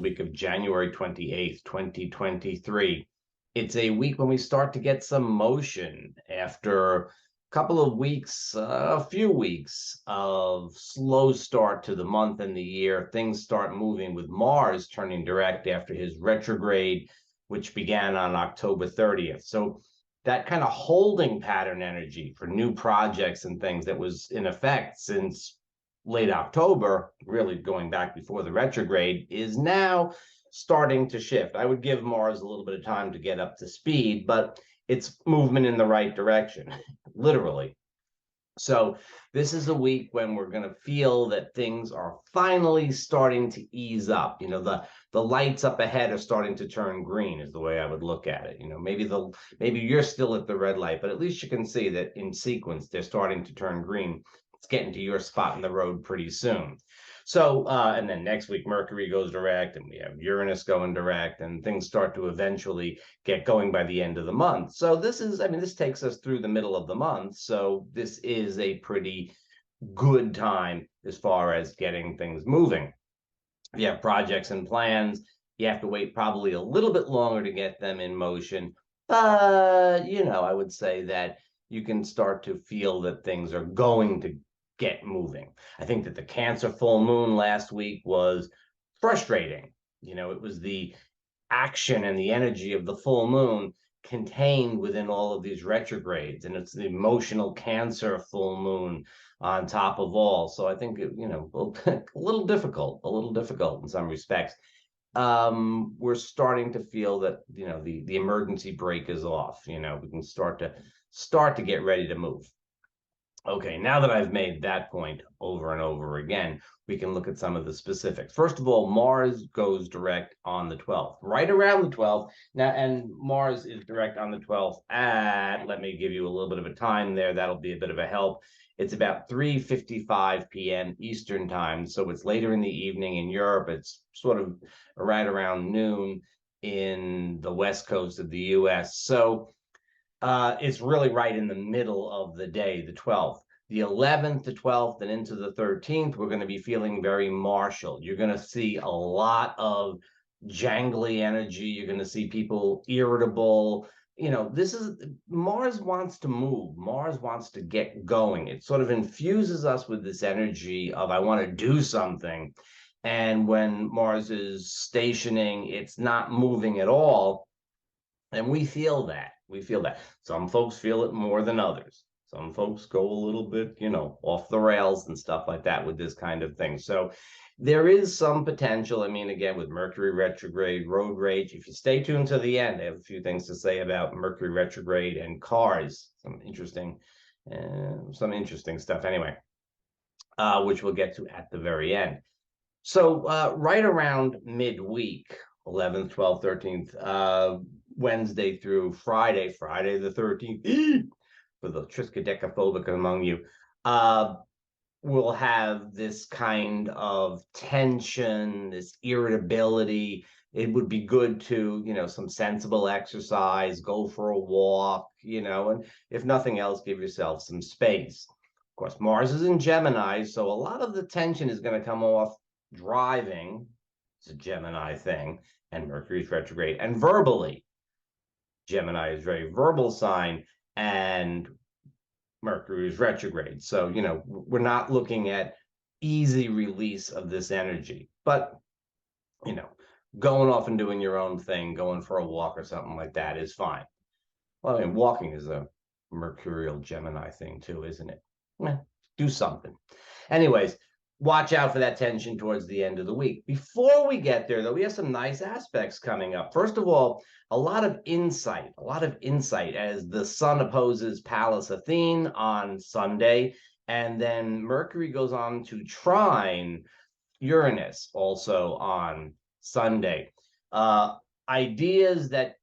week of January 28th, 2023. It's a week when we start to get some motion after a couple of weeks, a few weeks of slow start to the month and the year. Things start moving with Mars turning direct after his retrograde, which began on October 30th. So that kind of holding pattern energy for new projects and things that was in effect since late October, really going back before the retrograde, is now starting to shift. I would give Mars a little bit of time to get up to speed, but it's movement in the right direction, literally. So this is a week when we're going to feel that things are finally starting to ease up. You know, the lights up ahead are starting to turn green is the way I would look at it. You know, maybe you're still at the red light, but at least you can see that in sequence they're starting to turn green. It's getting to your spot in the road pretty soon. So, and then next week, Mercury goes direct and we have Uranus going direct and things start to eventually get going by the end of the month. So this takes us through the middle of the month. So this is a pretty good time as far as getting things moving. If you have projects and plans, you have to wait probably a little bit longer to get them in motion. But, I would say that you can start to feel that things are going to get moving. I think that the Cancer full moon last week was frustrating. It was the action and the energy of the full moon contained within all of these retrogrades, and it's the emotional Cancer full moon on top of all. So I think a little difficult in some respects. We're starting to feel that the emergency brake is off. We can start to get ready to move. Okay, now that I've made that point over and over again, we can look at some of the specifics. First of all, Mars goes direct on the 12th, right around the 12th. Now, and Mars is direct on the 12th at, let me give you a little bit of a time there. That'll be a bit of a help. It's about 3:55 p.m. Eastern time. So it's later in the evening in Europe. It's sort of right around noon in the West Coast of the US. So it's really right in the middle of the day, the 12th. The 11th, the 12th, and into the 13th, we're going to be feeling very martial. You're going to see a lot of jangly energy. You're going to see people irritable. Mars wants to move. Mars wants to get going. It sort of infuses us with this energy of, I want to do something. And when Mars is stationing, it's not moving at all. And we feel that. Some folks feel it more than others. Some folks go a little bit, off the rails and stuff like that with this kind of thing. So there is some potential. I mean, again, with Mercury retrograde, road rage, if you stay tuned to the end, I have a few things to say about Mercury retrograde and cars. Some interesting stuff anyway, which we'll get to at the very end. So right around midweek, 11th, 12th, 13th, Wednesday through Friday the 13th, for the triskaidekaphobic among you, we'll have this kind of tension, this irritability. It would be good to, some sensible exercise, go for a walk, and if nothing else, give yourself some space. Of course, Mars is in Gemini, so a lot of the tension is going to come off driving. It's a Gemini thing, and Mercury's retrograde, and verbally. Gemini is a very verbal sign, and Mercury is retrograde. So, we're not looking at easy release of this energy, but, going off and doing your own thing, going for a walk or something like that is fine. Well, I mean, walking is a Mercurial Gemini thing too, isn't it? Do something. Anyways, watch out for that tension towards the end of the week. Before we get there, though, we have some nice aspects coming up. First of all, a lot of insight as the Sun opposes Pallas Athene on Sunday, and then Mercury goes on to trine Uranus also on Sunday. Ideas that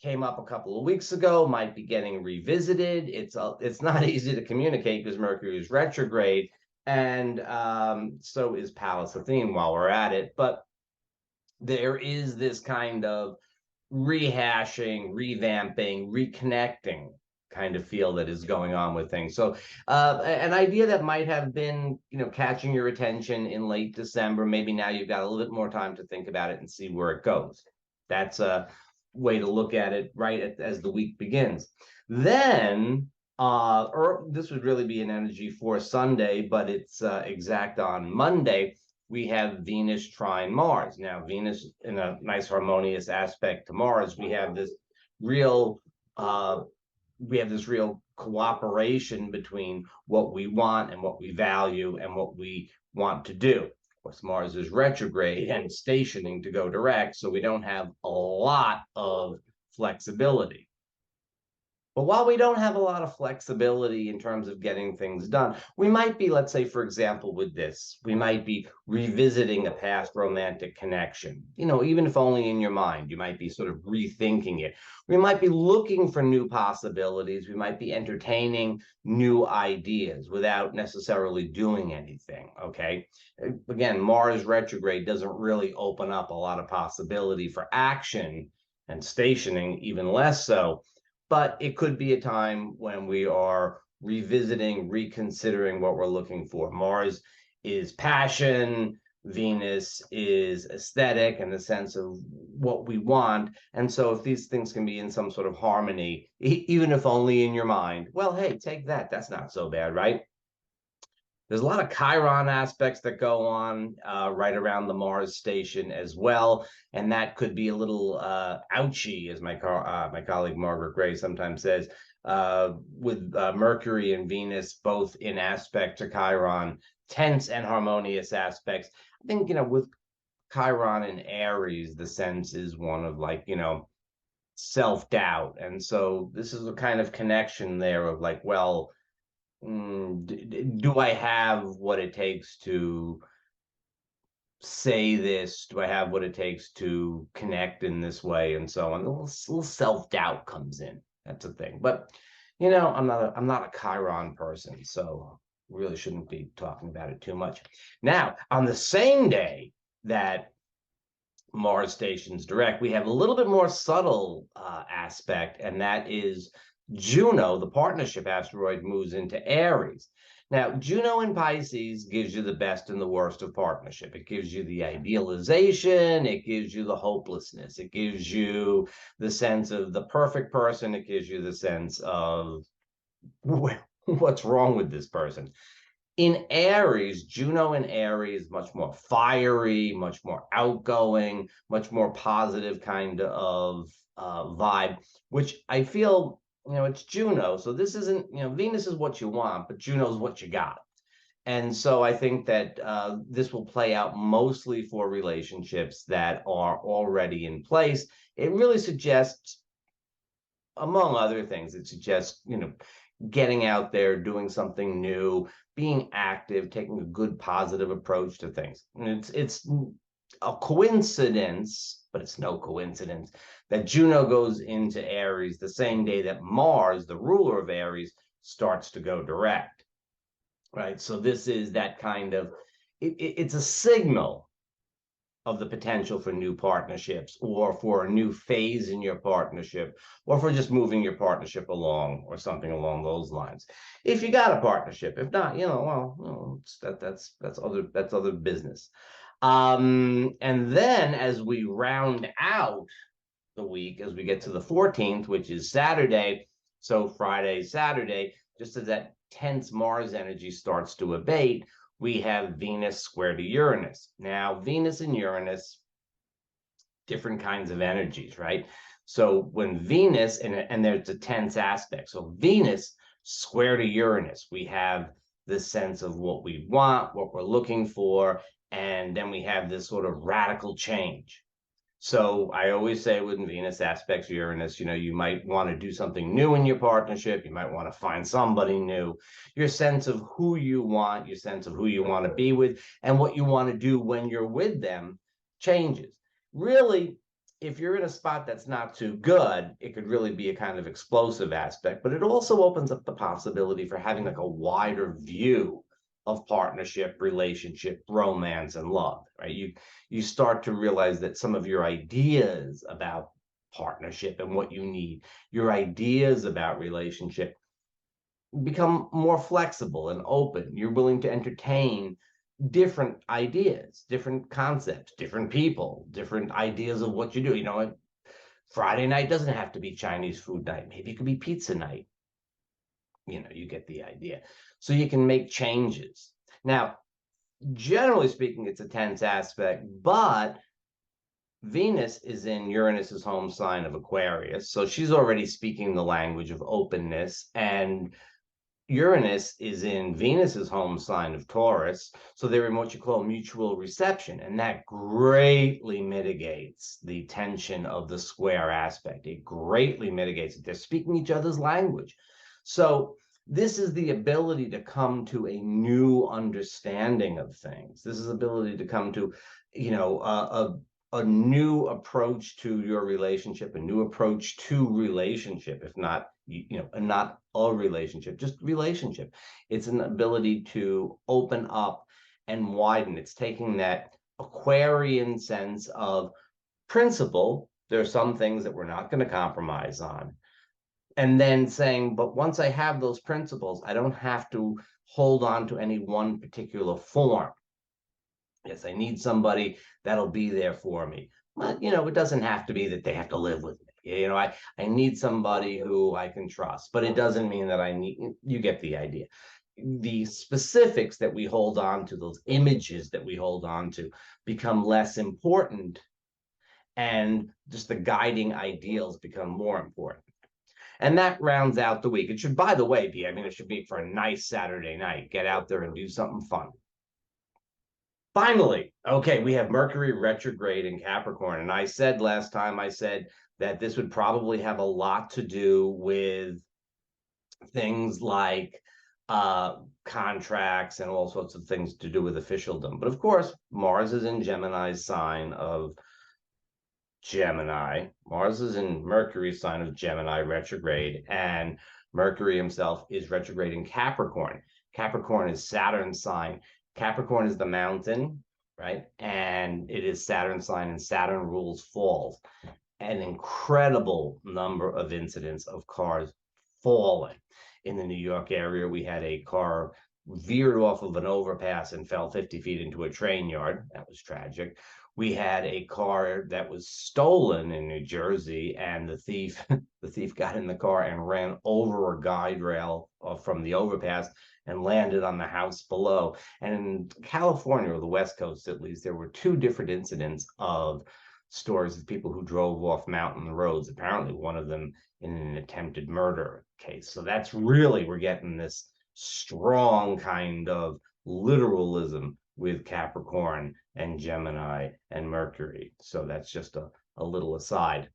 came up a couple of weeks ago might be getting revisited. It's not easy to communicate because Mercury is retrograde, and so is Pallas Athene while we're at it. But there is this kind of rehashing, revamping, reconnecting kind of feel that is going on with things. So an idea that might have been, catching your attention in late December, maybe now you've got a little bit more time to think about it and see where it goes. That's a way to look at it as the week begins. Then or this would really be an energy for Sunday, but it's exact on Monday. We have Venus trine Mars. Now, Venus in a nice harmonious aspect to Mars, real we have this real cooperation between what we want and what we value and what we want to do. Of course, Mars is retrograde and stationing to go direct, so we don't have a lot of flexibility. But while we don't have a lot of flexibility in terms of getting things done, we might be, let's say, for example, with this, we might be revisiting a past romantic connection. Even if only in your mind, you might be sort of rethinking it. We might be looking for new possibilities. We might be entertaining new ideas without necessarily doing anything, okay? Again, Mars retrograde doesn't really open up a lot of possibility for action, and stationing even less so. But it could be a time when we are revisiting, reconsidering what we're looking for. Mars is passion, Venus is aesthetic and the sense of what we want. And so if these things can be in some sort of harmony, even if only in your mind, well, hey, take that. That's not so bad, right? There's a lot of Chiron aspects that go on right around the Mars station as well, and that could be a little ouchy, as my colleague Margaret Gray sometimes says, with Mercury and Venus both in aspect to Chiron, tense and harmonious aspects. I think, with Chiron and Aries, the sense is one of self-doubt. And so this is a kind of connection there of well, do I have what it takes to say this? Do I have what it takes to connect in this way? And so on. A little self-doubt comes in. That's a thing. But I'm not a Chiron person, so really shouldn't be talking about it too much. Now, on the same day that Mars stations direct, we have a little bit more subtle aspect, and that is Juno, the partnership asteroid, moves into Aries. Now, Juno in Pisces gives you the best and the worst of partnership. It gives you the idealization. It gives you the hopelessness. It gives you the sense of the perfect person. It gives you the sense of what's wrong with this person. In Aries, Juno in Aries, much more fiery, much more outgoing, much more positive kind of vibe, which I feel, it's Juno. So this isn't, Venus is what you want, but Juno's what you got. And so I think that this will play out mostly for relationships that are already in place. It really suggests, among other things, it suggests, getting out there, doing something new, being active, taking a good positive approach to things. And it's a coincidence, but it's no coincidence, that Juno goes into Aries the same day that Mars, the ruler of Aries, starts to go direct, right? So this is that kind of, it's a signal of the potential for new partnerships, or for a new phase in your partnership, or for just moving your partnership along, or something along those lines. If you got a partnership, if not, that's other business. And then as we round out the week, as we get to the 14th, which is Saturday, so Friday, Saturday, just as that tense Mars energy starts to abate, we have Venus square to Uranus. Now, Venus and Uranus, different kinds of energies, right? So when Venus, and there's a tense aspect. So Venus square to Uranus, we have this sense of what we want, what we're looking for, and then we have this sort of radical change. So I always say when Venus aspects Uranus, you might want to do something new in your partnership. You might want to find somebody new. Your sense of who you want, your sense of who you want to be with, and what you want to do when you're with them changes. Really, if you're in a spot that's not too good, it could really be a kind of explosive aspect, but it also opens up the possibility for having a wider view of partnership, relationship, romance, and love, right? You start to realize that some of your ideas about partnership and what you need. Your ideas about relationship become more flexible and open. You're willing to entertain different ideas, different concepts, different people, different ideas of what you do. Friday night doesn't have to be Chinese food night. Maybe it could be pizza night. You get the idea. So you can make changes. Now, generally speaking, it's a tense aspect, but Venus is in Uranus's home sign of Aquarius. So she's already speaking the language of openness. And Uranus is in Venus's home sign of Taurus, so they're in what you call mutual reception, and that greatly mitigates the tension of the square aspect. It greatly mitigates it. They're speaking each other's language. So this is the ability to come to a new understanding of things. This is ability to come to, a new approach to your relationship, a new approach to relationship, if not, not a relationship, just relationship. It's an ability to open up and widen. It's taking that Aquarian sense of principle. There are some things that we're not going to compromise on. And then saying, but once I have those principles, I don't have to hold on to any one particular form. Yes, I need somebody that'll be there for me. But, it doesn't have to be that they have to live with me. I need somebody who I can trust, but it doesn't mean that you get the idea. The specifics that we hold on to, those images that we hold on to, become less important, and just the guiding ideals become more important. And that rounds out the week. It should, by the way, it should be for a nice Saturday night. Get out there and do something fun. Finally, okay, we have Mercury retrograde in Capricorn. And I said last time, that this would probably have a lot to do with things like contracts and all sorts of things to do with officialdom. But of course, Mars is in Gemini's sign of Gemini. Mars is in Mercury's sign of Gemini retrograde, and Mercury himself is retrograde in Capricorn. Capricorn is Saturn's sign. Capricorn is the mountain, right? And it is Saturn's sign, and Saturn rules falls. An incredible number of incidents of cars falling. In the New York area, we had a car veered off of an overpass and fell 50 feet into a train yard. That was tragic. We had a car that was stolen in New Jersey, and the thief got in the car and ran over a guide rail from the overpass and landed on the house below. And in California, or the West Coast at least, there were two different incidents of stories of people who drove off mountain roads, apparently one of them in an attempted murder case. So that's really, we're getting this strong kind of literalism with Capricorn and Gemini and Mercury. So that's just a little aside.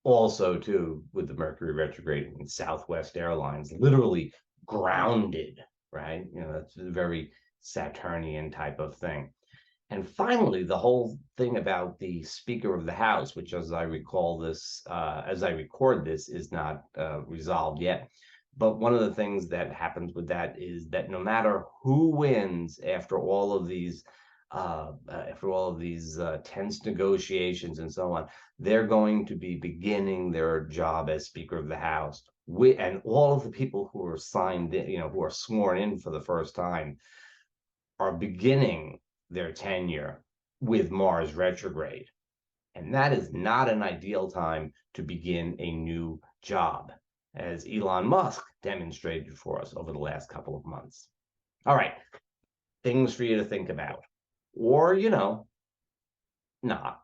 Also too, with the Mercury retrograde in Southwest Airlines, literally grounded, right? That's a very Saturnian type of thing. And finally, the whole thing about the Speaker of the House, which, as I record this, is not resolved yet. But one of the things that happens with that is that no matter who wins after all of these tense negotiations and so on, they're going to be beginning their job as Speaker of the House. And all of the people who are signed in, who are sworn in for the first time, are beginning their tenure with Mars retrograde. And that is not an ideal time to begin a new job, as Elon Musk demonstrated for us over the last couple of months. All right, things for you to think about. Or, not.